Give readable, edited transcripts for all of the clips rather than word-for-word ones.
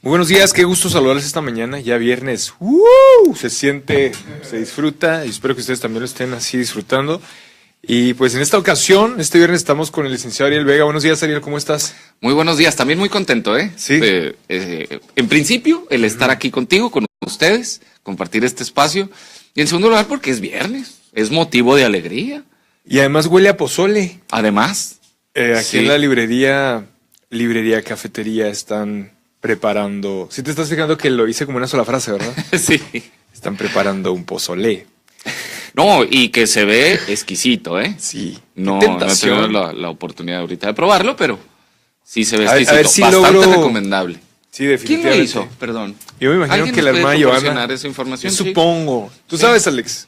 Muy buenos días, qué gusto saludarles esta mañana, ya viernes. Se siente, se disfruta y espero que ustedes también lo estén así disfrutando. Y pues en esta ocasión, este viernes estamos con el licenciado Ariel Vega. Buenos días, Ariel, ¿cómo estás? Muy buenos días, también muy contento, ¿eh? Sí. En principio, el estar aquí contigo, con ustedes, compartir este espacio. Y en segundo lugar, porque es viernes, es motivo de alegría. Y además huele a pozole. Además. Aquí sí. en la librería, cafetería están preparando. Sí te estás fijando que lo hice como una sola frase, ¿verdad? Sí. Están preparando un pozole. No, y que se ve exquisito, ¿eh? Sí. No Qué he tentación. tenido la oportunidad ahorita de probarlo, pero sí se ve A ver exquisito. si Bastante logro- recomendable. Sí, ¿Quién definitivamente. lo hizo? Perdón. Yo me imagino ¿Alguien que la nos puede hermana proporcionar Giovanna. esa información? Yo Sí. supongo. ¿Tú Sí. sabes, Alex?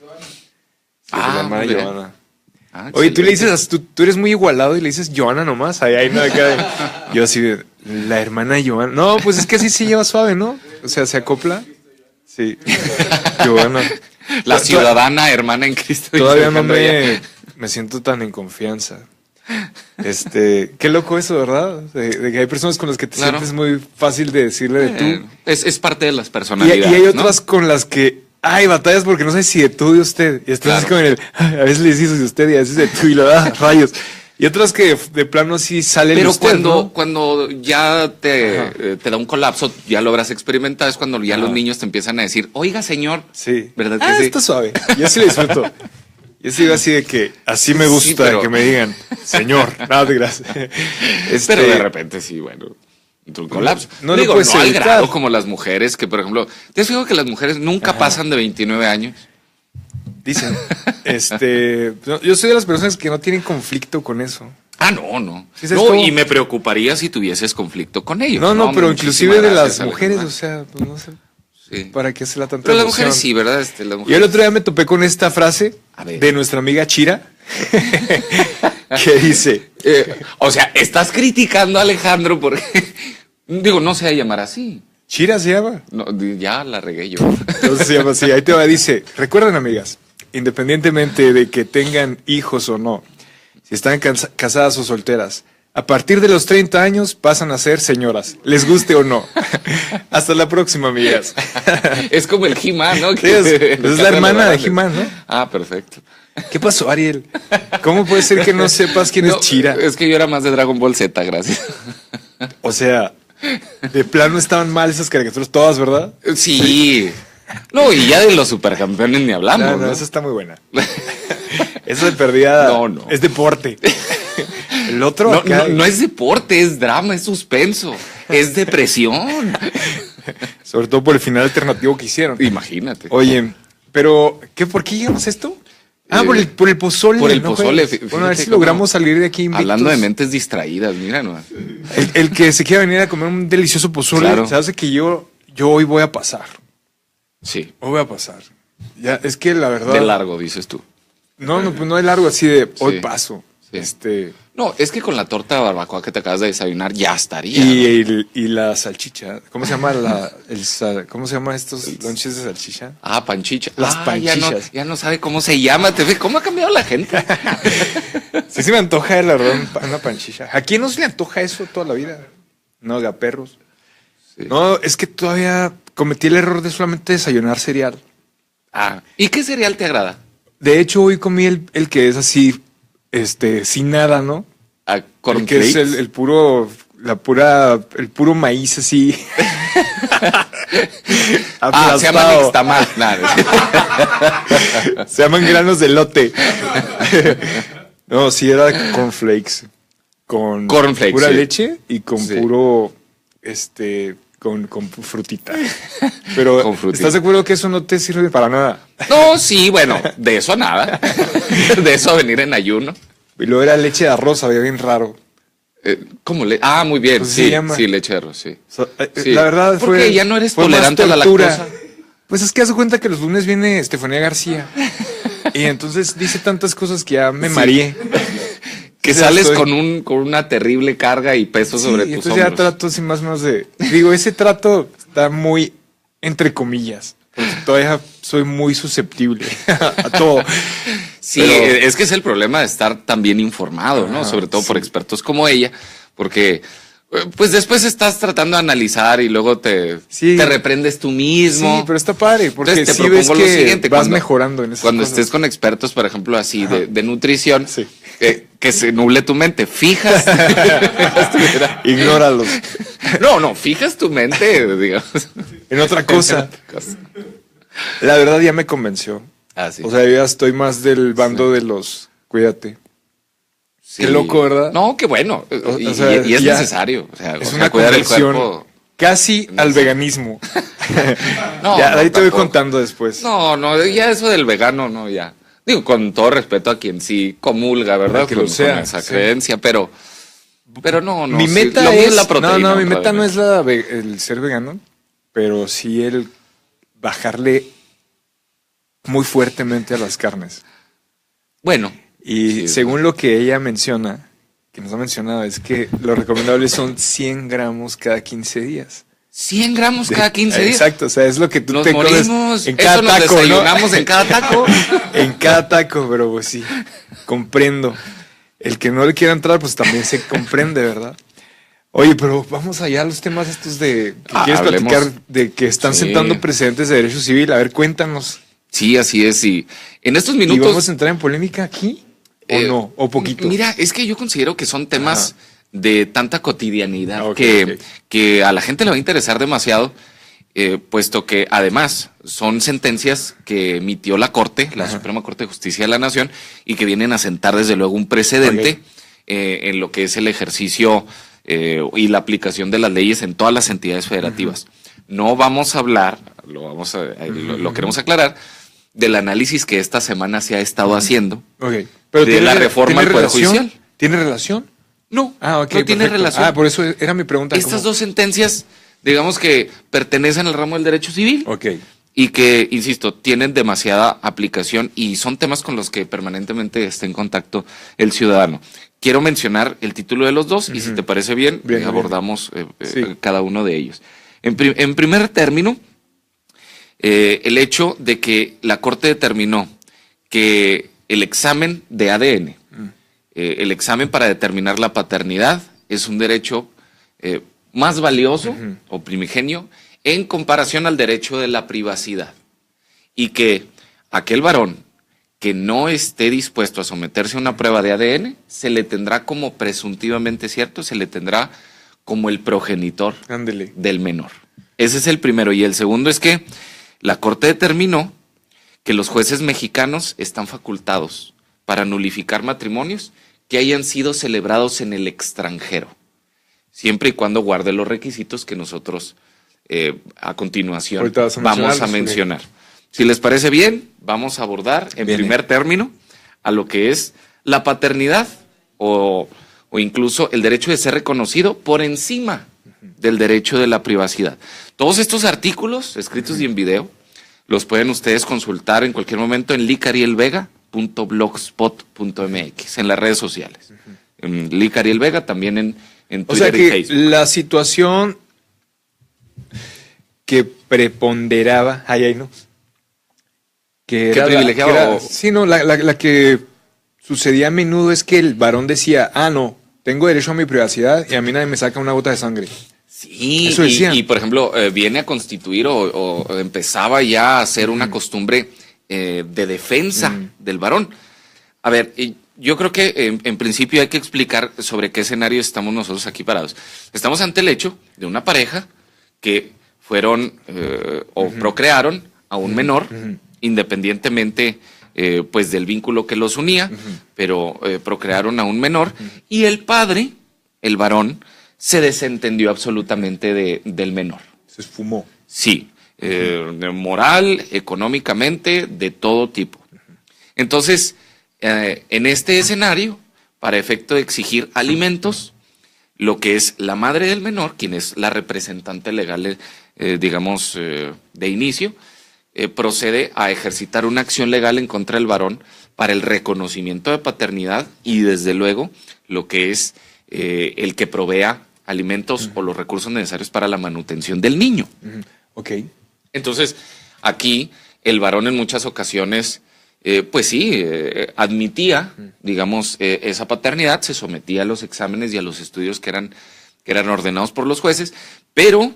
Ah, la hermana muy bien. Giovanna. Ah, Oye, tú le excelente. dices, tú eres muy igualado y le dices Joana nomás. Ahí no acá. Yo así, de, la hermana Joana. No, pues es que así se lleva suave, ¿no? O sea, se acopla. Sí. Joana. La ciudadana hermana en Cristo. Todavía no Alejandro ya. me siento tan en confianza. Qué loco eso, ¿verdad? De que hay personas con las que te Claro. sientes muy fácil de decirle de tú. Es parte de las Y personalidades. hay ¿no? otras con las que hay batallas porque no sabes si de tú o de usted. Y estás así Claro. como en el, a veces le dices de usted y a veces de tú y lo da rayos. Y otras que de plano sí salen de Pero usted, ¿no? cuando ya te da un colapso, ya lo habrás experimentado, es cuando ya los niños te empiezan a decir, oiga, señor. Sí. ¿Verdad que sí? Está suave. Yo sí lo disfruto. Yo sí digo así de que así me gusta Sí, pero- que me digan, señor. Nada, gracias. Pero de repente sí, bueno, entra un colapso. no lo Digo, puedes no al evitar. grado como las mujeres, que por ejemplo, ¿te has fijado que las mujeres nunca pasan de 29 años? Dicen, no, yo soy de las personas que no tienen conflicto con eso. Ah, no. Sí, ¿sabes No, cómo? y me preocuparía si tuvieses conflicto con ellos. No, pero inclusive de las mujeres mujeres, o sea, pues no sé, Sí. ¿para qué hacerla tanta Pero las emoción? mujeres sí, ¿verdad? Las Y el mujeres. otro día me topé con esta frase A ver. de nuestra amiga Chira, que dice, O sea, estás criticando a Alejandro porque. Digo, no se va a llamar así. Chira se llama. No, ya la regué yo. Entonces se llama así, ahí te va, dice, recuerden amigas, independientemente de que tengan hijos o no, si están casadas o solteras, a partir de los 30 años pasan a ser señoras, les guste o no. Hasta la próxima, amigas. Es como el He-Man, ¿no? Sí, es la hermana de He-Man, ¿no? Ah, perfecto. ¿Qué pasó, Ariel? ¿Cómo puede ser que no sepas quién No, es Chira? Es que yo era más de Dragon Ball Z, gracias. O sea, de plano estaban mal esas caricaturas todas, ¿verdad? Sí. No, y ya de los supercampeones ni hablamos, No, ¿no? esa está muy buena. Esa de perdida No. es deporte. El otro No, acá, no es deporte, es drama, es suspenso, es depresión. sobre todo por el final alternativo que hicieron. Imagínate. Oye, pero ¿por qué llegamos a esto? Por el pozole. por el ¿no, pozole, güey? fíjate Bueno, a ver si cómo- logramos salir de aquí invictos. Hablando de mentes distraídas, mira nomás. El que se quiera venir a comer un delicioso pozole, Claro. se hace que yo hoy voy a pasar. Sí, Hoy voy a pasar. Ya, es que la verdad. de largo, dices tú. No, pues no es largo así de hoy Sí. paso. Sí. No, es que con la torta de barbacoa que te acabas de desayunar ya estaría. ¿no? Y la salchicha. ¿Cómo se llama cómo se llama estos lonches de salchicha? Ah, panchicha. Las panchichas. Ya no sabe cómo se llama. ¿Te ves cómo ha cambiado la gente? Sí se me antoja la verdad una panchicha. ¿A quién no se le antoja eso toda la vida? No, haga perros. Sí. No, es que todavía cometí el error de solamente desayunar cereal. Ah, ¿y qué cereal te agrada? De hecho, hoy comí el que es así, sin nada, ¿no? ¿A El que cornflakes? es el puro maíz así. Ah, se llama aplastado. nixtamal. Nada. Se llaman granos de lote. No, sí era cornflakes. Con Cornflakes, pura sí. leche y con Sí. puro, con frutita. Pero, Con frutita. ¿estás de acuerdo que eso no te sirve para nada? No, sí, bueno, de eso a nada. De eso a venir en ayuno. Y luego era leche de arroz, sabía bien raro. ¿Cómo le? Ah, muy bien. Pues se Sí, llama. sí, leche de arroz, sí. Sí. La verdad ¿Por qué? ¿Ya no eres fue más tolerante a la tortura. lactosa? Pues es que haz de cuenta que los lunes viene Estefanía García. Y entonces dice tantas cosas que ya me mareé. Que O sea, sales estoy- con una terrible carga y peso Sí, sobre tus entonces ya hombros. trato así más o menos de... Digo, ese trato está muy entre comillas. Porque todavía soy muy susceptible a todo. Sí, Pero- es que es el problema de estar tan bien informado, ¿no? Ajá, Sobre todo por sí. expertos como ella, porque Pues después estás tratando de analizar y luego te reprendes tú mismo. Sí, pero está padre, porque Entonces, te sí ves propongo lo que siguiente, vas mejorando en esas cuando cosas. estés con expertos, por ejemplo, así de nutrición, Sí. que se nuble tu mente. Fijas. Ignóralos. No, fijas tu mente, digamos. En otra cosa. La verdad ya me convenció. Ah, sí. O sea, yo ya estoy más del bando de los cuídate. Sí. Qué loco, ¿verdad? No, qué bueno. Y es ya necesario. O sea, es una cuidar el conversión cuerpo. casi al veganismo. No, ya, no, ahí te voy tampoco. contando después. No, ya eso del vegano, no, ya. Digo, con todo respeto a quien sí comulga, ¿verdad? Que lo con sea, esa sí. creencia, pero no. Mi Sí, meta lo mío es la proteína. no, mi meta no realmente. es el ser vegano, pero sí el bajarle muy fuertemente a las carnes. Bueno. Y sí, según lo que ella menciona, que nos ha mencionado, es que lo recomendable son 100 gramos cada 15 días. 100 gramos cada 15 días. Exacto, o sea, es lo que tú Nos te comes morimos. en cada Eso nos taco, ¿no? desayunamos en cada taco. En cada taco, pero pues sí, comprendo. El que no le quiera entrar, pues también se comprende, ¿verdad? Oye, pero vamos allá a los temas estos de que quieres hablemos. platicar de que están Sí. sentando precedentes de derecho civil. A ver, cuéntanos. Sí, así es. Y en estos ¿Y minutos. vamos a entrar en polémica aquí? ¿O no? ¿O poquito? Mira, es que yo considero que son temas de tanta cotidianidad Ah, ok, que a la gente le va a interesar demasiado, puesto que además son sentencias que emitió la Corte, la Suprema Corte de Justicia de la Nación, y que vienen a sentar desde luego un precedente en lo que es el ejercicio y la aplicación de las leyes en todas las entidades federativas. No vamos a hablar, lo queremos aclarar, del análisis que esta semana se ha estado haciendo. Ok. Pero de la reforma al Poder Judicial. ¿Tiene relación? No, Ah, ok. no tiene perfecto. relación. Ah, por eso era mi pregunta. Estas dos sentencias, digamos que pertenecen al ramo del derecho civil Ok. y que, insisto, tienen demasiada aplicación y son temas con los que permanentemente está en contacto el ciudadano. Quiero mencionar el título de los dos y si te parece bien, abordamos cada uno de ellos. En primer término, el hecho de que la Corte determinó que el examen de ADN, el examen para determinar la paternidad, es un derecho más valioso o primigenio en comparación al derecho de la privacidad. Y que aquel varón que no esté dispuesto a someterse a una prueba de ADN, se le tendrá como presuntivamente cierto, se le tendrá como el progenitor Ándele. del menor. Ese es el primero. Y el segundo es que la Corte determinó que los jueces mexicanos están facultados para nulificar matrimonios que hayan sido celebrados en el extranjero, siempre y cuando guarde los requisitos que nosotros a continuación vamos a mencionar. Si les parece bien, vamos a abordar en primer término a lo que es la paternidad o incluso el derecho de ser reconocido por encima del derecho de la privacidad. Todos estos artículos escritos y en video los pueden ustedes consultar en cualquier momento en licarielvega.blogspot.mx, en las redes sociales. Licariel Vega, también en Twitter o sea que y Facebook. La situación que preponderaba, no, que ¿Qué era privilegiaba? Sí, no, la que sucedía a menudo es que el varón decía, no, tengo derecho a mi privacidad y a mí nadie me saca una gota de sangre. Sí, eso y por ejemplo, viene a constituir o empezaba ya a ser una costumbre de defensa del varón. A ver, yo creo que en principio hay que explicar sobre qué escenario estamos nosotros aquí parados. Estamos ante el hecho de una pareja que fueron o procrearon a un menor, independientemente pues del vínculo que los unía, pero procrearon a un menor y el padre, el varón, se desentendió absolutamente del menor. Se esfumó. Sí, moral, económicamente, de todo tipo. Entonces, en este escenario, para efecto de exigir alimentos, lo que es la madre del menor, quien es la representante legal, digamos, de inicio, procede a ejercitar una acción legal en contra del varón para el reconocimiento de paternidad y, desde luego, lo que es el que provea alimentos o los recursos necesarios para la manutención del niño. Ok. Entonces, aquí el varón en muchas ocasiones, pues sí, admitía, digamos, esa paternidad, se sometía a los exámenes y a los estudios que eran que eran ordenados por los jueces, pero,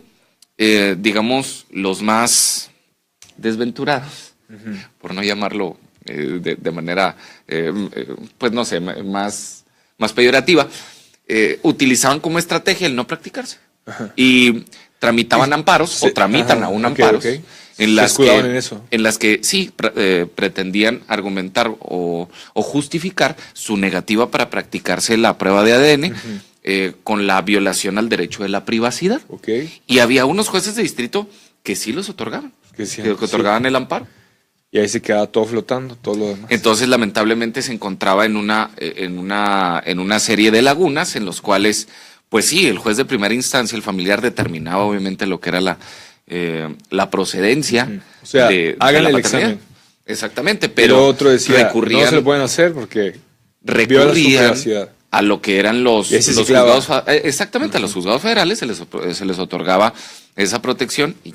digamos, los más desventurados, por no llamarlo de manera, pues no sé, más peyorativa, utilizaban como estrategia el no practicarse. Ajá. Y tramitaban amparos, o tramitan aún amparos, en las que sí pretendían argumentar o justificar su negativa para practicarse la prueba de ADN con la violación al derecho de la privacidad. Y había unos jueces de distrito que sí los otorgaban, que otorgaban el amparo. Y ahí se quedaba todo flotando, todo lo demás. Entonces, lamentablemente, se encontraba en una serie de lagunas en los cuales, pues sí, el juez de primera instancia, el familiar, determinaba obviamente lo que era la procedencia. O sea, hagan el examen. Exactamente, pero otro decía, recurrían, no se lo pueden hacer porque recurrían a lo que eran los juzgados, exactamente, a los juzgados federales se les otorgaba esa protección. Y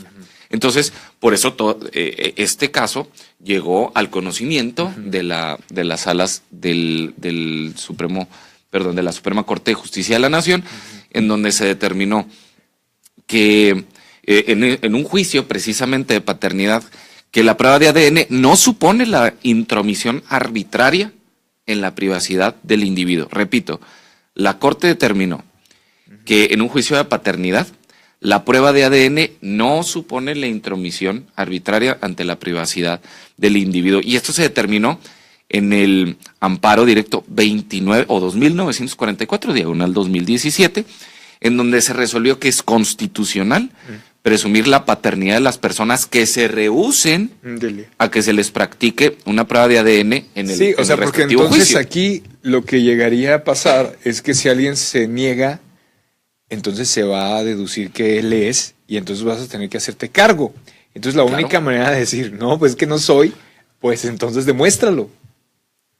entonces, por eso este caso llegó al conocimiento de las salas del Supremo, perdón, de la Suprema Corte de Justicia de la Nación, en donde se determinó que en un juicio precisamente de paternidad, que la prueba de ADN no supone la intromisión arbitraria en la privacidad del individuo. Repito, la Corte determinó que en un juicio de paternidad, la prueba de ADN no supone la intromisión arbitraria ante la privacidad del individuo. Y esto se determinó en el amparo directo 29 o 2944, diagonal 2017, en donde se resolvió que es constitucional presumir la paternidad de las personas que se rehúsen a que se les practique una prueba de ADN en el Sí, o sea, porque entonces juicio. Aquí lo que llegaría a pasar es que si alguien se niega, entonces se va a deducir que él es y entonces vas a tener que hacerte cargo. Entonces la única manera de decir, no, pues que no soy, pues entonces demuéstralo.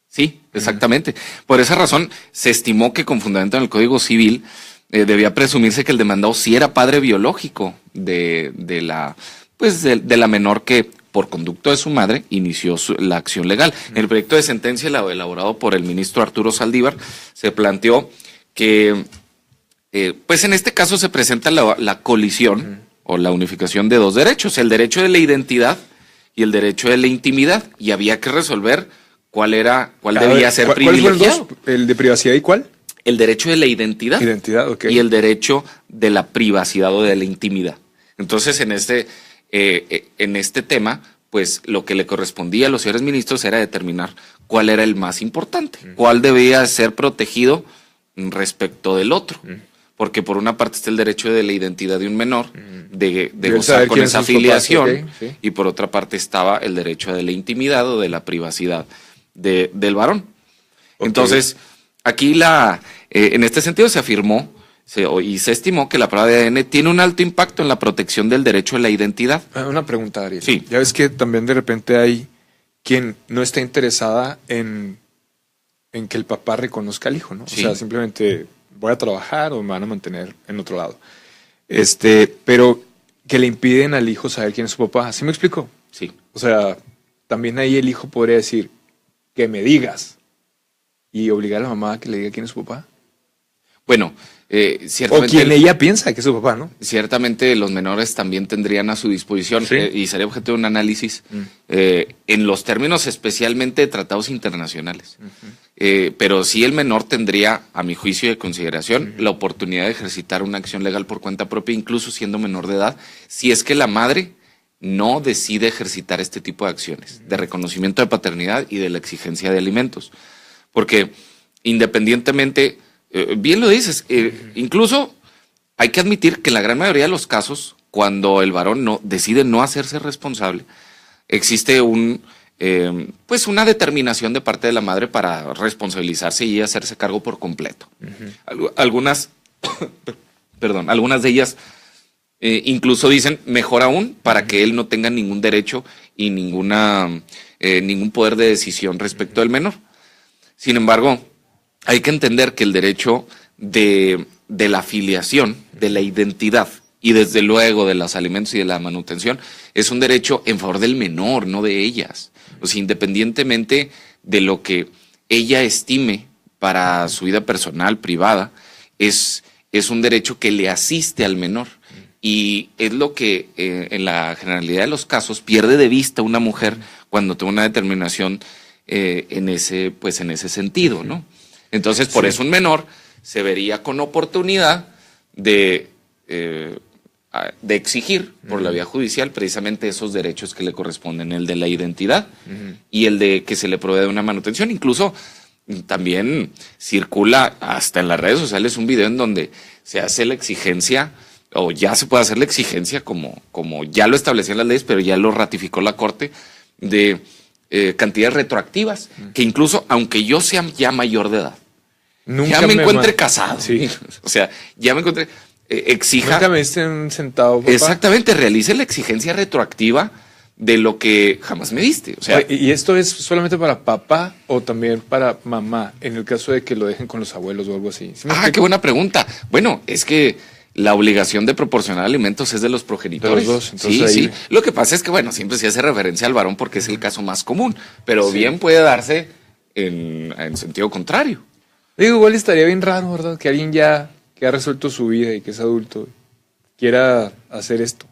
Sí, exactamente. Por esa razón se estimó que con fundamento en el Código Civil debía presumirse que el demandado sí era padre biológico de la menor que por conducto de su madre inició la acción legal. En el proyecto de sentencia elaborado por el ministro Arturo Saldívar se planteó que pues en este caso se presenta la colisión o la unificación de dos derechos, el derecho de la identidad y el derecho de la intimidad, y había que resolver cuál debía ser privilegiado. ¿El de privacidad y cuál? El derecho de la identidad, y el derecho de la privacidad o de la intimidad. Entonces, en este tema, pues lo que le correspondía a los señores ministros era determinar cuál era el más importante, cuál debía ser protegido respecto del otro. Porque por una parte está el derecho de la identidad de un menor, de gozar con esa afiliación, y por otra parte estaba el derecho de la intimidad o de la privacidad del varón. Entonces, aquí en este sentido se afirmó y se estimó que la prueba de ADN tiene un alto impacto en la protección del derecho de la identidad. Una pregunta, Ariel. Sí. Ya ves que también de repente hay quien no está interesada en que el papá reconozca al hijo, ¿no? Sí. O sea, simplemente voy a trabajar o me van a mantener en otro lado. Pero que le impiden al hijo saber quién es su papá. ¿Sí me explico? Sí. O sea, también ahí el hijo podría decir que me digas y obligar a la mamá a que le diga quién es su papá. Bueno, ciertamente. O quien ella piensa que es su papá, ¿no? Ciertamente los menores también tendrían a su disposición, y sería objeto de un análisis en los términos especialmente de tratados internacionales. Pero sí el menor tendría, a mi juicio de consideración, la oportunidad de ejercitar una acción legal por cuenta propia, incluso siendo menor de edad, si es que la madre no decide ejercitar este tipo de acciones, de reconocimiento de paternidad y de la exigencia de alimentos. Porque independientemente, bien lo dices, incluso hay que admitir que en la gran mayoría de los casos, cuando el varón decide no hacerse responsable, existe pues una determinación de parte de la madre para responsabilizarse y hacerse cargo por completo. Algunas de ellas incluso dicen, mejor aún, para que él no tenga ningún derecho y ningún poder de decisión respecto del menor. Sin embargo, hay que entender que el derecho de la afiliación, de la identidad y desde luego de los alimentos y de la manutención es un derecho en favor del menor, no de ellas. O sea, independientemente de lo que ella estime para su vida personal, privada, es es un derecho que le asiste al menor. Y es lo que en la generalidad de los casos pierde de vista una mujer cuando toma una determinación en ese sentido, ¿no? Entonces, por eso un menor se vería con oportunidad de exigir por la vía judicial precisamente esos derechos que le corresponden, el de la identidad y el de que se le provea una manutención. Incluso también circula hasta en las redes sociales un video en donde se hace la exigencia, o ya se puede hacer la exigencia como ya lo establecían las leyes, pero ya lo ratificó la Corte, de cantidades retroactivas, que incluso aunque yo sea ya mayor de edad, Nunca ya me encuentre casado, sí. O sea, ya me encuentre, exija. Nunca me diste un centavo, papá. Exactamente, realice la exigencia retroactiva de lo que jamás me diste. O sea, ¿y esto es solamente para papá o también para mamá, en el caso de que lo dejen con los abuelos o algo así? ¿Sí qué buena pregunta. Bueno, es que la obligación de proporcionar alimentos es de los progenitores. De los dos, entonces sí. Lo que pasa es que, bueno, siempre se hace referencia al varón porque es el caso más común, pero bien puede darse en sentido contrario. Digo, igual estaría bien raro, ¿verdad? Que alguien ya que ha resuelto su vida y que es adulto quiera hacer esto.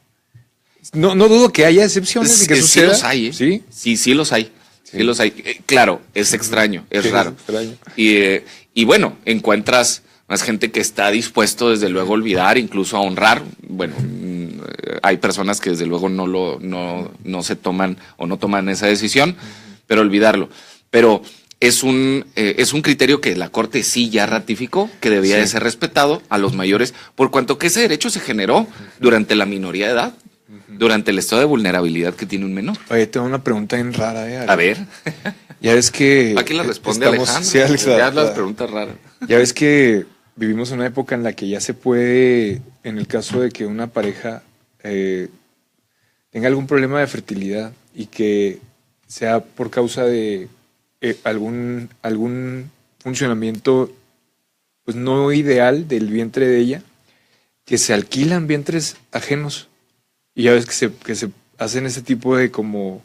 No dudo que haya excepciones y que suceda. Sí los hay, ¿eh? Sí los hay. Sí los hay. Claro, es extraño, es raro. Es extraño. Y bueno, encuentras más gente que está dispuesto desde luego a olvidar, incluso a honrar. Bueno, hay personas que desde luego no se toman o no toman esa decisión, pero olvidarlo. Pero es un criterio que la Corte sí ya ratificó, que debía de ser respetado a los mayores, por cuanto que ese derecho se generó durante la minoría de edad, durante el estado de vulnerabilidad que tiene un menor. Oye, tengo una pregunta bien rara, A ver. Ya ves que... Aquí la responde Alejandro. Sí, ya las preguntas raras. Ya ves que vivimos una época en la que ya se puede, en el caso de que una pareja tenga algún problema de fertilidad y que sea por causa de algún funcionamiento pues no ideal del vientre de ella, que se alquilan vientres ajenos. Y ya ves que se hacen ese tipo de como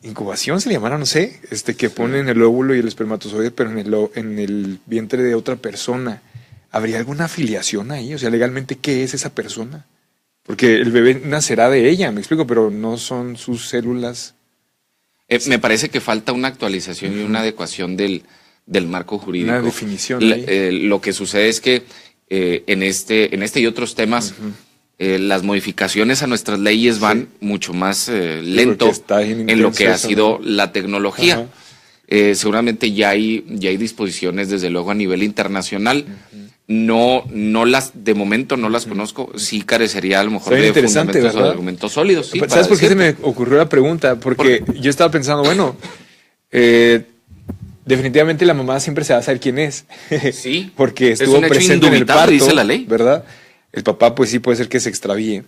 incubación, se le llamará, no sé, que ponen el óvulo y el espermatozoide, pero en el vientre de otra persona. ¿Habría alguna afiliación ahí? O sea, legalmente, ¿qué es esa persona? Porque el bebé nacerá de ella, me explico, pero no son sus células. Me parece que falta una actualización y una adecuación del marco jurídico. Una definición. Lo que sucede es que en este y otros temas, las modificaciones a nuestras leyes van mucho más lento en lo que ha sido la tecnología. Seguramente ya hay disposiciones, desde luego, a nivel internacional. De momento no las conozco. Sí carecería a lo mejor de fundamentos o de argumentos sólidos. Sí, ¿sabes por qué se me ocurrió la pregunta? Porque yo estaba pensando, bueno, definitivamente la mamá siempre se va a saber quién es. Sí. Porque estuvo presente en el parto, dice la ley, ¿verdad? El papá, pues sí, puede ser que se extravíe.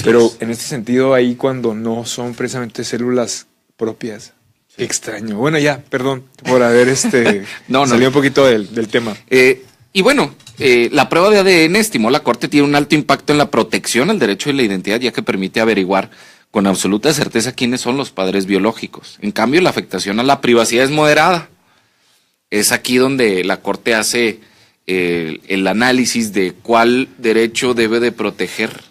Pero en este sentido, ahí cuando no son precisamente células propias. Sí. Qué extraño. Bueno, ya, perdón por haber salido un poquito del tema. Y bueno, la prueba de ADN, estimó la Corte, tiene un alto impacto en la protección al derecho de la identidad, ya que permite averiguar con absoluta certeza quiénes son los padres biológicos. En cambio, la afectación a la privacidad es moderada. Es aquí donde la Corte hace el análisis de cuál derecho debe de proteger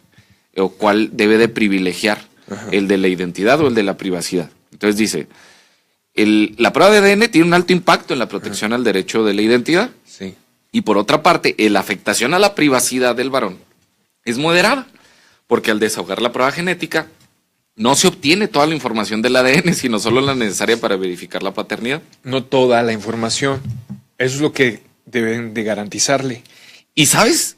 o cuál debe de privilegiar, el de la identidad o el de la privacidad. Entonces dice, la prueba de ADN tiene un alto impacto en la protección al derecho de la identidad. Sí. Y por otra parte, la afectación a la privacidad del varón es moderada, porque al desahogar la prueba genética no se obtiene toda la información del ADN, sino solo la necesaria para verificar la paternidad. No toda la información. Eso es lo que deben de garantizarle. Y ¿sabes?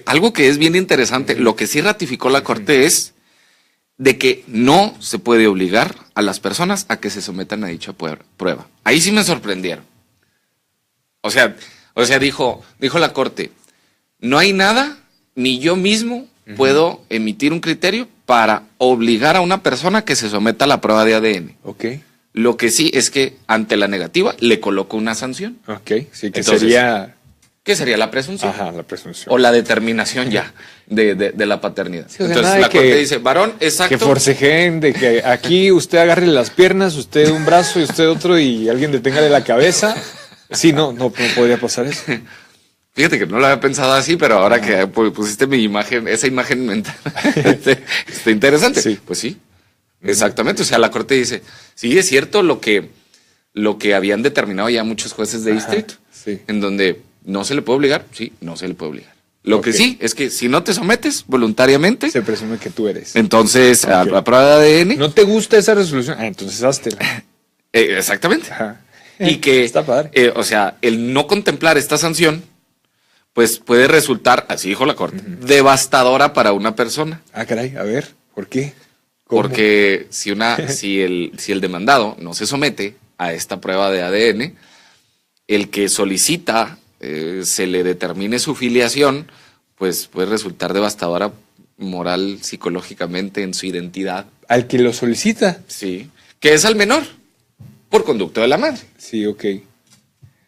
Algo que es bien interesante, lo que sí ratificó la Corte es de que no se puede obligar a las personas a que se sometan a dicha prueba. Ahí sí me sorprendieron. O sea, dijo la Corte, no hay nada, ni yo mismo puedo emitir un criterio para obligar a una persona que se someta a la prueba de ADN. Ok. Lo que sí es que ante la negativa le coloco una sanción. Ok, sí, que sería... ¿Qué sería la presunción? Ajá, la presunción. O la determinación ya de la paternidad. Sí, o sea, entonces la Corte dice, varón, exacto. Que forcejeen de que aquí usted agarre las piernas, usted un brazo y usted otro y alguien deténgale la cabeza. Sí, no podría pasar eso. Fíjate que no lo había pensado así, pero ahora que pusiste mi imagen, esa imagen mental, está interesante. Sí. Pues sí, exactamente. O sea, la corte dice, sí, es cierto lo que habían determinado ya muchos jueces de distrito, sí. en donde no se le puede obligar, sí, no se le puede obligar. Lo que sí es que si no te sometes voluntariamente, se presume que tú eres. Entonces, a la prueba de ADN. ¿No te gusta esa resolución? Entonces háztela. Exactamente. Ajá. Y que, está padre. O sea, el no contemplar esta sanción, pues puede resultar, así dijo la corte, devastadora para una persona. Ah, caray, a ver, ¿por qué? ¿Cómo? Porque si el demandado no se somete a esta prueba de ADN, el que solicita se le determine su filiación, pues puede resultar devastadora moral, psicológicamente, en su identidad. Al que lo solicita. Sí, que es al menor, por conducto de la madre. Sí, ok.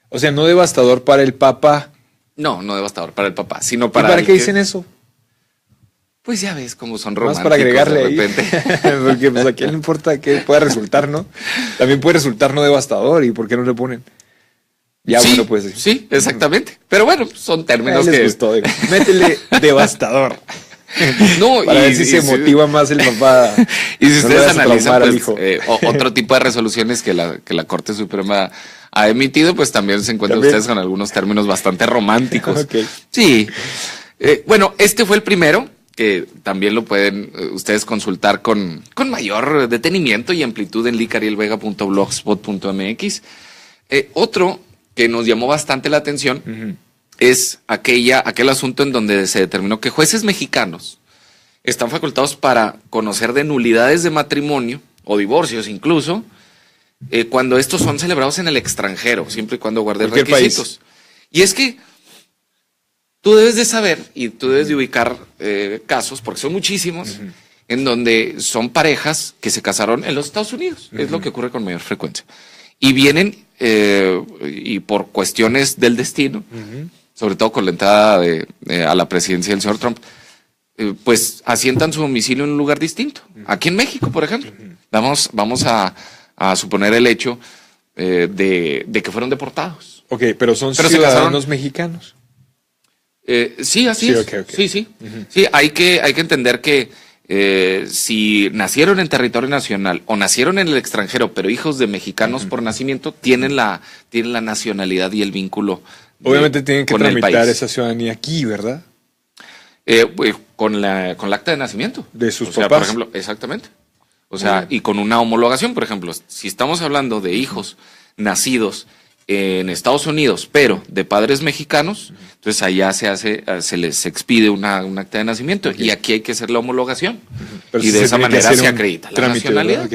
O sea, no devastador para el papá. No devastador para el papá, sino para... ¿Y para qué dicen eso? Pues ya ves cómo son Más románticos para agregarle de repente. Ahí. Porque pues a quién le importa qué pueda resultar, ¿no? También puede resultar no devastador. ¿Y por qué no le ponen? Ya, sí, bueno, pues. Sí, exactamente. Pero bueno, son términos les gustó, métele devastador. No, para ver si se motiva más el papá. Y si ustedes analizan pues, otro tipo de resoluciones que la Corte Suprema ha emitido, pues también se encuentran ustedes con algunos términos bastante románticos. Okay. Sí. Bueno, este fue el primero, que también lo pueden ustedes consultar con mayor detenimiento y amplitud en licarielvega.blogspot.mx. Otro que nos llamó bastante la atención es aquel asunto en donde se determinó que jueces mexicanos están facultados para conocer de nulidades de matrimonio o divorcios incluso, cuando estos son celebrados en el extranjero, siempre y cuando guarden requisitos. País. Y es que tú debes de saber y tú debes de ubicar casos, porque son muchísimos, en donde son parejas que se casaron en los Estados Unidos. Es lo que ocurre con mayor frecuencia. Y vienen, y por cuestiones del destino, sobre todo con la entrada a la presidencia del señor Trump, pues asientan su domicilio en un lugar distinto. Aquí en México, por ejemplo. Vamos a suponer el hecho de que fueron deportados. Ok, pero son ciudadanos mexicanos. Sí, así es. Okay. Sí. Sí, hay que entender que si nacieron en territorio nacional o nacieron en el extranjero, pero hijos de mexicanos por nacimiento, tienen la nacionalidad y el vínculo. Obviamente tienen que tramitar esa ciudadanía aquí, ¿verdad? Con la acta de nacimiento. De sus papás. Por ejemplo, exactamente. O sea, y con una homologación, por ejemplo, si estamos hablando de hijos nacidos en Estados Unidos, pero de padres mexicanos, entonces allá se les expide una acta de nacimiento y aquí hay que hacer la homologación. Y de esa manera se acredita la nacionalidad.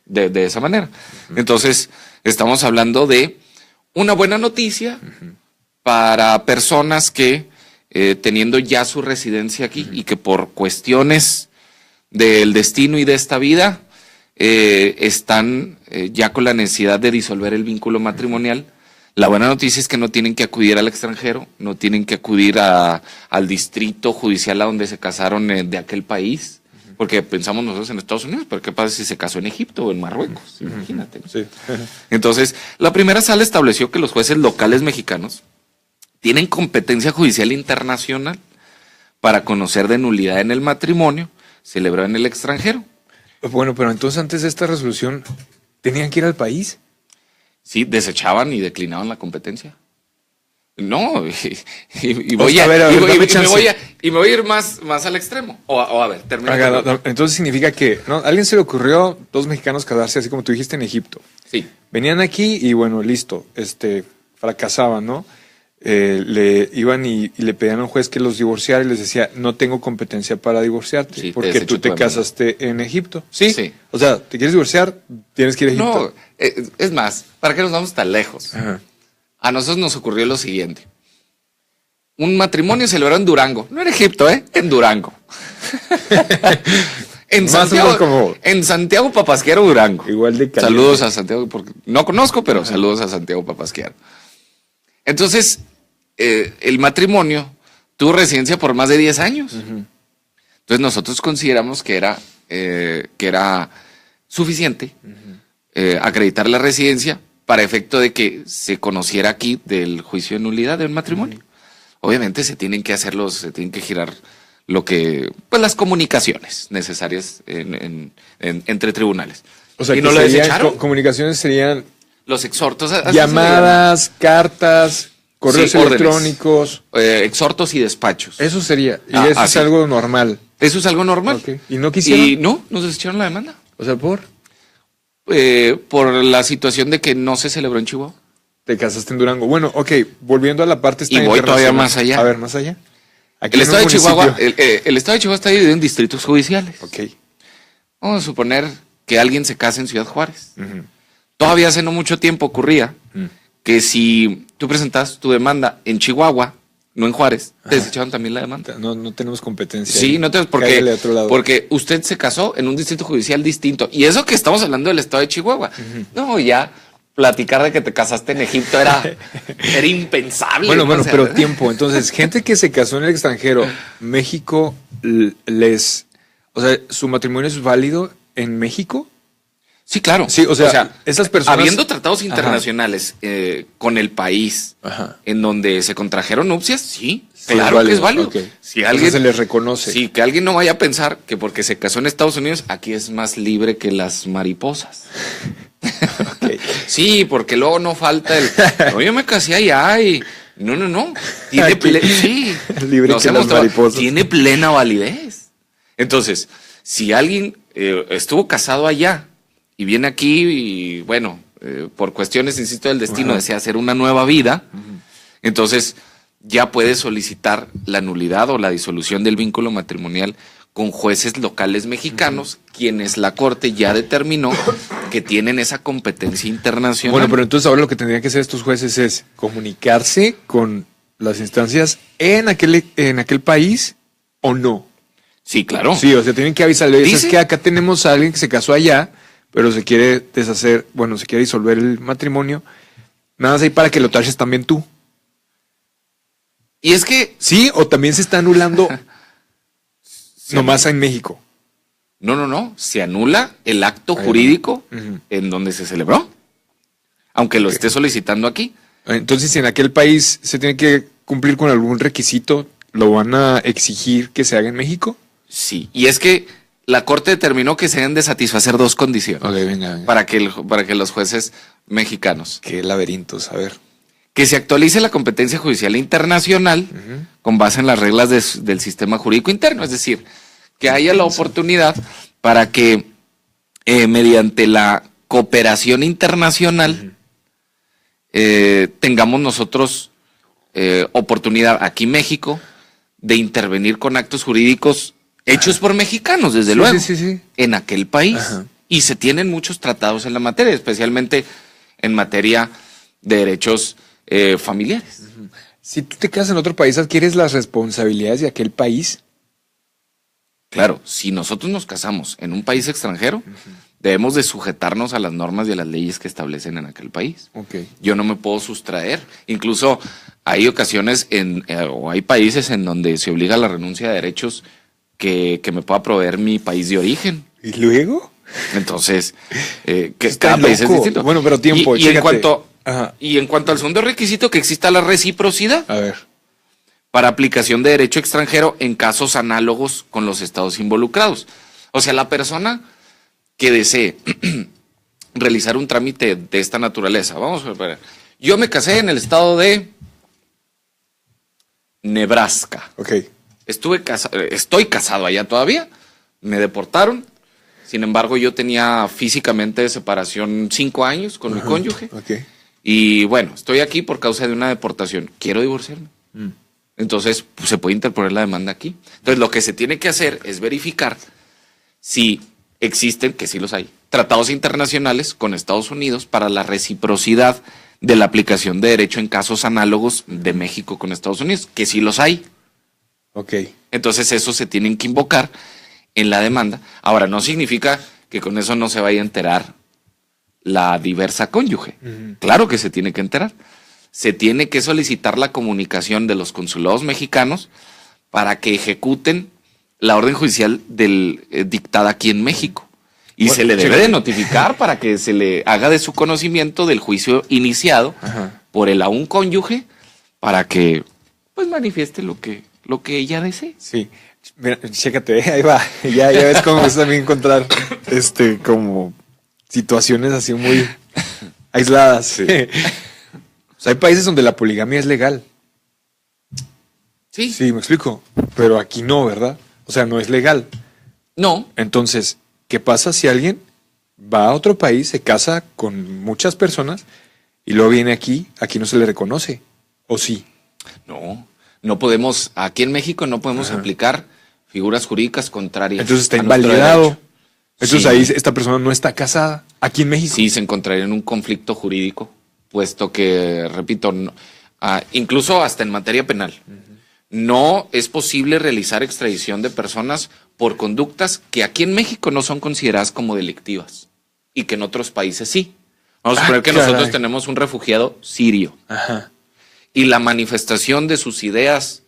De esa manera. Entonces, estamos hablando de una buena noticia para personas que, teniendo ya su residencia aquí y que por cuestiones del destino y de esta vida, están ya con la necesidad de disolver el vínculo matrimonial. La buena noticia es que no tienen que acudir al extranjero, no tienen que acudir al distrito judicial a donde se casaron de aquel país, porque pensamos nosotros en Estados Unidos, pero ¿qué pasa si se casó en Egipto o en Marruecos? Imagínate, ¿no? Sí. Entonces, la primera sala estableció que los jueces locales mexicanos tienen competencia judicial internacional para conocer de nulidad en el matrimonio celebrado en el extranjero. Bueno, pero entonces antes de esta resolución, ¿tenían que ir al país? Sí, desechaban y declinaban la competencia. No, y me voy a ir más al extremo. O a ver, termina. Entonces significa que ¿no? A alguien se le ocurrió, dos mexicanos casarse, así como tú dijiste, en Egipto. Sí. Venían aquí y bueno, listo, fracasaban, ¿no? Le iban y le pedían a un juez que los divorciara y les decía, no tengo competencia para divorciarte, porque tú te casaste en Egipto. ¿Sí? O sea, ¿te quieres divorciar? Tienes que ir a Egipto. No, es más, ¿para qué nos vamos tan lejos? Ajá. A nosotros nos ocurrió lo siguiente. Un matrimonio celebrado en Durango. No en Egipto, en Durango. En Santiago Papasquiaro, Durango. Igual de caliente. Saludos a Santiago, porque no conozco, pero saludos a Santiago Papasquiaro. Entonces, el matrimonio tuvo residencia por más de 10 años. Entonces nosotros consideramos que era suficiente acreditar la residencia para efecto de que se conociera aquí del juicio de nulidad del matrimonio. obviamente se tienen que girar pues las comunicaciones necesarias entre tribunales. O sea, y que no lo desecharon. Comunicaciones serían Los exhortos. Llamadas, cartas, correos electrónicos. Exhortos y despachos. Eso sería. Y eso es algo normal. Eso es algo normal. Okay. ¿Y no quisieron? Y no, nos desecharon la demanda. O sea, ¿por la situación de que no se celebró en Chihuahua. Te casaste en Durango. Bueno, ok, volviendo a la parte y voy todavía más allá. A ver, más allá. Aquí el estado de Chihuahua, el estado de Chihuahua está dividido en distritos judiciales. Ok. Vamos a suponer que alguien se casa en Ciudad Juárez. Todavía hace no mucho tiempo ocurría que si tú presentas tu demanda en Chihuahua, no en Juárez, te desecharon también la demanda. No tenemos competencia. Sí, no tenemos, porque usted se casó en un distrito judicial distinto. Y eso que estamos hablando del estado de Chihuahua. No, ya platicar de que te casaste en Egipto era impensable. Bueno, o sea, pero tiempo. Entonces, gente que se casó en el extranjero, México o sea, ¿su matrimonio es válido en México? Sí, claro. Sí, o sea esas personas... Habiendo tratados internacionales con el país en donde se contrajeron nupcias, sí, claro que es válido. Okay. Si alguien se les reconoce. Sí, que alguien no vaya a pensar que porque se casó en Estados Unidos, aquí es más libre que las mariposas. Okay. Sí, porque luego no falta no, yo me casé allá y... No. Tiene plena validez. Entonces, si alguien estuvo casado allá y viene aquí y, bueno, por cuestiones, insisto, del destino, desea hacer una nueva vida, entonces ya puede solicitar la nulidad o la disolución del vínculo matrimonial con jueces locales mexicanos, quienes la Corte ya determinó que tienen esa competencia internacional. Bueno, pero entonces ahora lo que tendrían que hacer estos jueces es comunicarse con las instancias en aquel país o no. Sí, claro. Sí, o sea, tienen que avisarle. Es que acá tenemos a alguien que se casó allá, pero se quiere se quiere disolver el matrimonio. Nada más ahí para que lo taches también tú. Y es que... Sí, o también se está anulando nomás en México. No. Se anula el acto jurídico en donde se celebró. Aunque lo esté solicitando aquí. Entonces, si en aquel país se tiene que cumplir con algún requisito, ¿lo van a exigir que se haga en México? Sí. Y es que la Corte determinó que se deben de satisfacer dos condiciones. Ok, venga. Para que los jueces mexicanos... Qué laberintos, a ver. Que se actualice la competencia judicial internacional con base en las reglas del sistema jurídico interno. Es decir, que haya la oportunidad para que mediante la cooperación internacional tengamos nosotros oportunidad aquí en México de intervenir con actos jurídicos hechos por mexicanos, desde luego, en aquel país. Y se tienen muchos tratados en la materia, especialmente en materia de derechos familiares. Si tú te casas en otro país, ¿adquieres las responsabilidades de aquel país? Claro, si nosotros nos casamos en un país extranjero, debemos de sujetarnos a las normas y a las leyes que establecen en aquel país. Okay. Yo no me puedo sustraer. Incluso hay ocasiones o hay países en donde se obliga a la renuncia de derechos que me pueda proveer mi país de origen. ¿Y luego? Entonces, cada país es distinto. Bueno, pero tiempo. Y en cuanto al segundo requisito, que exista la reciprocidad. A ver. Para aplicación de derecho extranjero en casos análogos con los estados involucrados. O sea, la persona que desee realizar un trámite de esta naturaleza. Vamos a ver. Yo me casé en el estado de Nebraska. Ok. Estoy casado allá todavía. Me deportaron. Sin embargo, yo tenía físicamente de separación 5 años con mi cónyuge. Okay. Y bueno, estoy aquí por causa de una deportación. Quiero divorciarme. Entonces, pues, se puede interponer la demanda aquí. Entonces, lo que se tiene que hacer es verificar si existen, que sí los hay, tratados internacionales con Estados Unidos para la reciprocidad de la aplicación de derecho en casos análogos de México con Estados Unidos, que sí los hay. Ok. Entonces, eso se tienen que invocar en la demanda. Ahora, no significa que con eso no se vaya a enterar la diversa cónyuge. Claro que se tiene que enterar. Se tiene que solicitar la comunicación de los consulados mexicanos para que ejecuten la orden judicial dictada aquí en México. Y se le debe de notificar para que se le haga de su conocimiento del juicio iniciado por el aún cónyuge para que pues manifieste lo que ella desee. Sí. Mira, chécate, ahí va. Ya ves cómo es también encontrar como situaciones así muy aisladas. Sí. O sea, hay países donde la poligamia es legal. Sí. Sí, me explico. Pero aquí no, ¿verdad? O sea, no es legal. No. Entonces, ¿qué pasa si alguien va a otro país, se casa con muchas personas y luego viene aquí no se le reconoce? ¿O sí? No podemos, aquí en México no podemos aplicar figuras jurídicas contrarias. Entonces está a nuestro invalidado. derecho. Entonces Sí. ahí esta persona no está casada aquí en México. Sí, se encontraría en un conflicto jurídico, puesto que, repito, incluso hasta en materia penal, no es posible realizar extradición de personas por conductas que aquí en México no son consideradas como delictivas y que en otros países sí. Vamos a suponer que nosotros tenemos un refugiado sirio. Ajá. Y la manifestación de sus ideas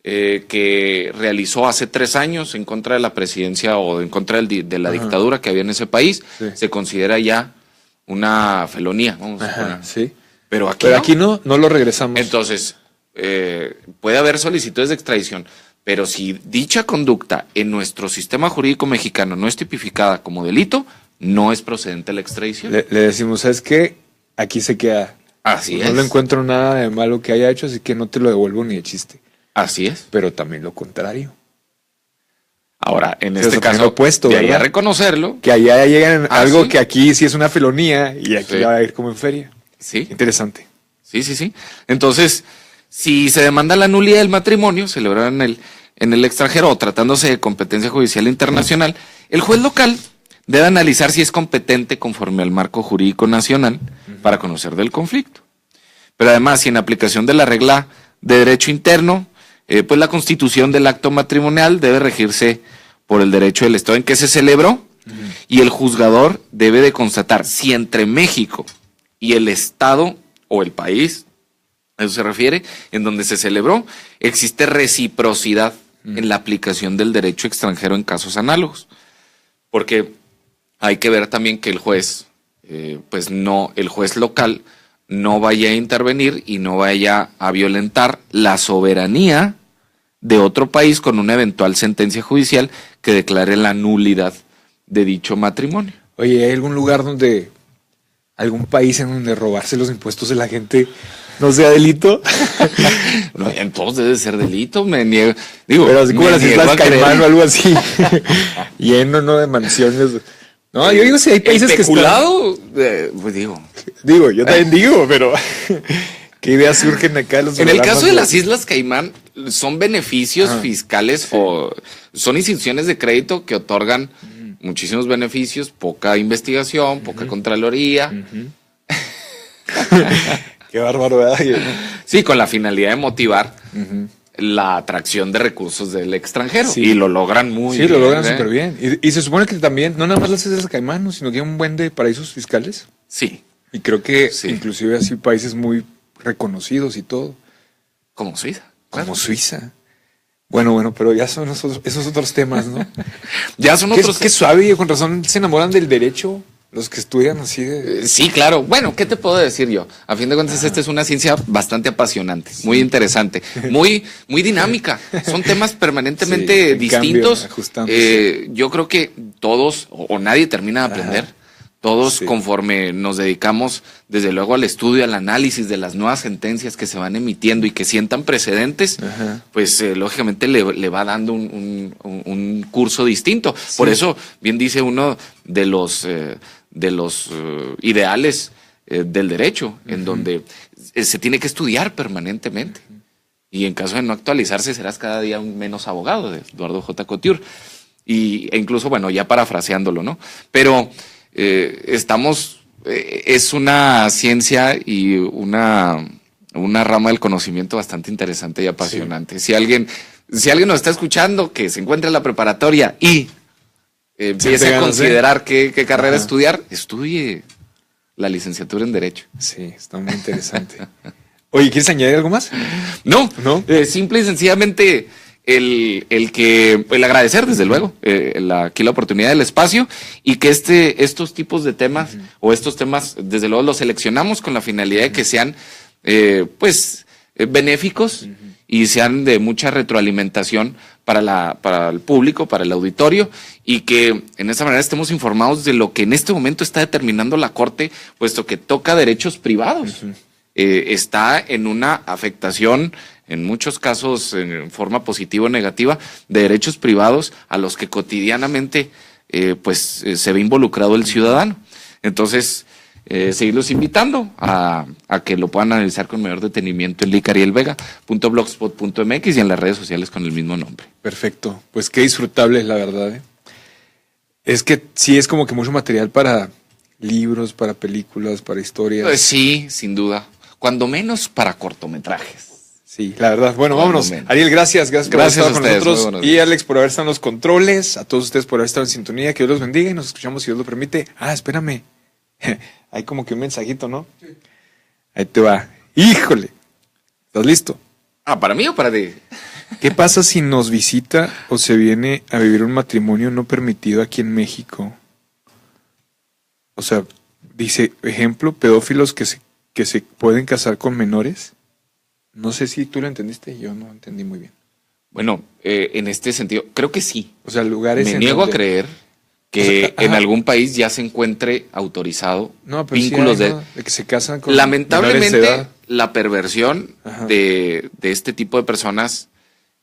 que realizó hace 3 años en contra de la presidencia o en contra de la dictadura que había en ese país, se considera ya una felonía, vamos a suponer. Sí. Pero aquí no lo regresamos. Entonces, puede haber solicitudes de extradición, pero si dicha conducta en nuestro sistema jurídico mexicano no es tipificada como delito, no es procedente la extradición. Le decimos, ¿sabes qué? Aquí se queda. Así es. No le encuentro nada de malo que haya hecho, así que no te lo devuelvo ni de chiste. Así es. Pero también lo contrario. Ahora, en este caso, opuesto, de ahí ¿verdad? a reconocerlo. Que allá llegan algo ¿sí? Que aquí sí es una felonía y aquí va a ir como en feria. Sí. Interesante. Sí. Entonces, si se demanda la nulidad del matrimonio celebrado en el extranjero o tratándose de competencia judicial internacional, el juez local debe analizar si es competente conforme al marco jurídico nacional para conocer del conflicto. Pero además, si en aplicación de la regla de derecho interno, pues la constitución del acto matrimonial debe regirse por el derecho del Estado en que se celebró y el juzgador debe de constatar si entre México y el Estado o el país, a eso se refiere, en donde se celebró, existe reciprocidad en la aplicación del derecho extranjero en casos análogos. Porque hay que ver también que el juez, el juez local no vaya a intervenir y no vaya a violentar la soberanía de otro país con una eventual sentencia judicial que declare la nulidad de dicho matrimonio. Oye, ¿hay algún país en donde robarse los impuestos de la gente no sea delito? No, en todos debe ser delito, me niego. Digo, pero así como las Islas Caimán o algo así, lleno, ¿no? De mansiones. No, yo digo si hay países que están... pues digo, yo también digo, pero ¿qué ideas surgen acá? En el caso de las Islas Caimán, son beneficios fiscales o son instituciones de crédito que otorgan muchísimos beneficios, poca investigación, poca contraloría. Qué bárbaro, ¿verdad? Sí, con la finalidad de motivar la atracción de recursos del extranjero. Sí. Y lo logran muy bien. Sí, lo logran súper bien. Y se supone que también, no nada más las Islas Caimán, sino que hay un buen de paraísos fiscales. Sí. Y creo que inclusive así países muy reconocidos y todo. Como Suiza. Claro. Como Suiza. Bueno, pero ya son esos otros temas, ¿no? Ya son otros. Qué suave, con razón se enamoran del derecho. Los que estudian así de... Sí, claro. Bueno, ¿qué te puedo decir yo? A fin de cuentas, esta es una ciencia bastante apasionante, muy interesante, muy dinámica. Son temas permanentemente distintos. Yo creo que todos, o nadie termina de aprender. Todos, conforme nos dedicamos, desde luego, al estudio, al análisis de las nuevas sentencias que se van emitiendo y que sientan precedentes, pues lógicamente le va dando un curso distinto. Sí. Por eso, bien dice uno de los ideales del derecho, en donde se tiene que estudiar permanentemente. Y en caso de no actualizarse, serás cada día un menos abogado, de Eduardo J. Couture. E incluso, bueno, ya parafraseándolo, ¿no? Pero... es una ciencia y una rama del conocimiento bastante interesante y apasionante. Sí. Si alguien nos está escuchando que se encuentra en la preparatoria y empiece a considerar qué carrera estudiar, estudie la licenciatura en Derecho. Sí, está muy interesante. Oye, ¿quieres añadir algo más? No. Simple y sencillamente... El agradecer, desde luego, aquí la oportunidad del espacio y que estos tipos de temas o estos temas, desde luego, los seleccionamos con la finalidad de que sean, benéficos y sean de mucha retroalimentación para el público, para el auditorio, y que en esta manera estemos informados de lo que en este momento está determinando la Corte, puesto que toca derechos privados. Está en una afectación, en muchos casos en forma positiva o negativa, de derechos privados a los que cotidianamente se ve involucrado el ciudadano. Entonces, seguirlos invitando a que lo puedan analizar con mayor detenimiento en licarielvega.blogspot.mx y en las redes sociales con el mismo nombre. Perfecto, pues qué disfrutable es la verdad. Es que sí es como que mucho material para libros, para películas, para historias. Pues sí, sin duda, cuando menos para cortometrajes. Sí, la verdad. Bueno, vámonos. Ariel, gracias por haber estado con nosotros. Y Alex por haber estado en los controles. A todos ustedes por haber estado en sintonía. Que Dios los bendiga y nos escuchamos si Dios lo permite. Espérame. Hay como que un mensajito, ¿no? Sí. Ahí te va. ¡Híjole! ¿Estás listo? ¿Para mí o para ti? ¿Qué pasa si nos visita o se viene a vivir un matrimonio no permitido aquí en México? O sea, dice, ejemplo, pedófilos que se pueden casar con menores. No sé si tú lo entendiste, yo no entendí muy bien. Bueno, en este sentido, creo que sí. O sea, lugares Me niego a creer que en algún país ya se encuentre autorizado vínculos de que se casan con lamentablemente de edad. La perversión de este tipo de personas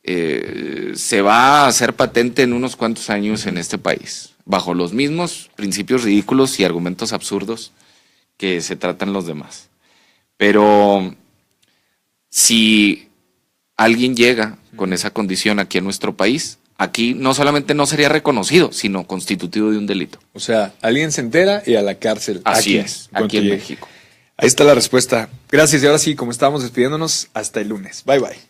se va a hacer patente en unos cuantos años en este país, bajo los mismos principios ridículos y argumentos absurdos que se tratan los demás. Pero si alguien llega con esa condición aquí en nuestro país, aquí no solamente no sería reconocido, sino constitutivo de un delito. O sea, alguien se entera y a la cárcel. Así es, aquí en México. Ahí está la respuesta. Gracias. Y ahora sí, como estábamos despidiéndonos, hasta el lunes. Bye, bye.